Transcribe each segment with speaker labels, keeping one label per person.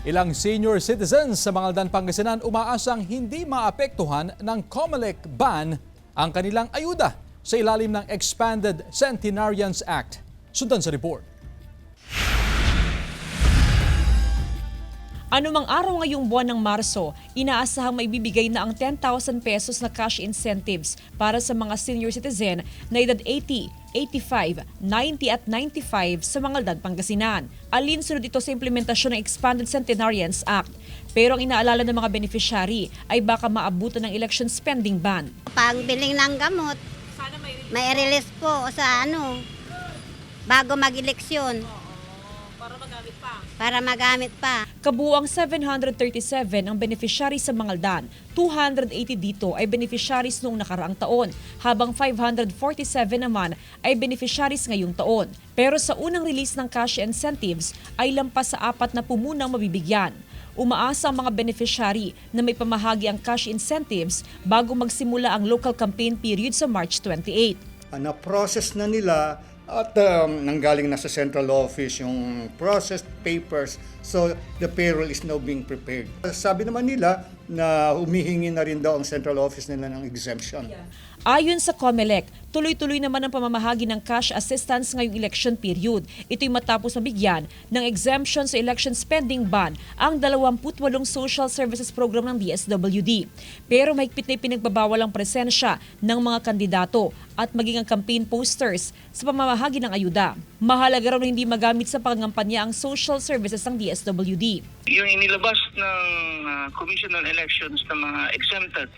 Speaker 1: Ilang senior citizens sa Mangaldan, Pangasinan umaasang hindi maapektuhan ng COMELEC ban ang kanilang ayuda sa ilalim ng Expanded Centenarians Act. Sundan sa report.
Speaker 2: Anumang araw ngayong buwan ng Marso, inaasahang maibibigay na ang 10,000 pesos na cash incentives para sa mga senior citizen na edad 80, 85, 90 at 95 sa Mangaldan, Pangasinan. Alinsunod ito sa implementasyon ng Expanded Centenarians Act. Pero ang inaalala ng mga beneficiary ay baka maabutan ng election spending ban.
Speaker 3: Pagbiling ng gamot, may release po sa bago mag-eleksyon. Para magamit pa.
Speaker 2: Kabuuang 737 ang beneficiary sa Mangaldan. 280 dito ay beneficiaries noong nakaraang taon, habang 547 naman ay beneficiaries ngayong taon. Pero sa unang release ng cash incentives ay lampas sa 4 na pumunang mabibigyan. Umaasa ang mga beneficiary na may pamahagi ang cash incentives bago magsimula ang local campaign period sa March 28.
Speaker 4: Na-process na nila at nanggaling na sa central office yung processed papers, so the payroll is now being prepared. Sabi naman nila na humihingi na rin daw ang central office nila ng exemption.
Speaker 2: Ayon sa COMELEC, tuloy-tuloy naman ang pamamahagi ng cash assistance ngayong election period. Ito'y matapos mabigyan ng exemption sa election spending ban ang 28 social services program ng DSWD. Pero mahigpit na ipinagbabawal ang presensya ng mga kandidato at maging ang campaign posters sa pamamahagi ng ayuda. Mahalaga raw na hindi magamit sa pangangampanya ang social services ng DSWD.
Speaker 5: Yung inilabas ng Commission on Elections ng mga exempted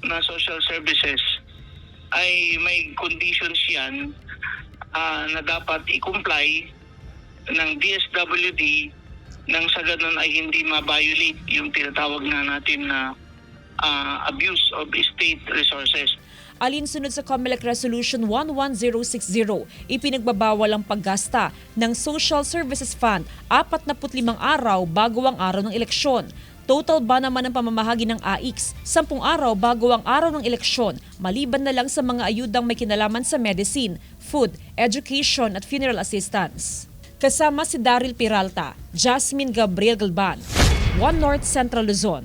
Speaker 5: na social services ay may conditions yan na dapat i-comply ng DSWD nang sa ganun ay hindi ma-violate yung tinatawag na natin na abuse of state resources.
Speaker 2: Alinsunod sa COMELEC Resolution 11060, ipinagbabawal ang paggasta ng Social Services Fund 45 araw bago ang araw ng eleksyon. Total ban naman ang pamamahagi ng AIX 10 araw bago ang araw ng eleksyon, maliban na lang sa mga ayudang may kinalaman sa medicine, food, education at funeral assistance. Kasama si Daryl Peralta, Jasmine Gabriel Galban, One North Central Luzon.